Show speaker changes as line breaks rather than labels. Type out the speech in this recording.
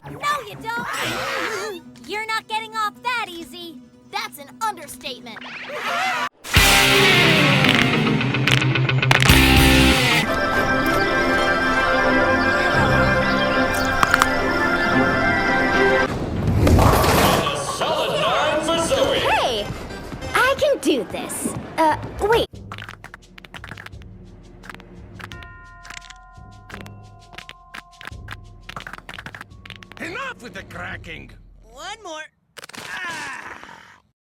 No, you don't! You're not getting off that easy. That's an understatement.
Solid 9 for Zoe.
Hey! I can do this. Wait.
Enough with the cracking!
One more.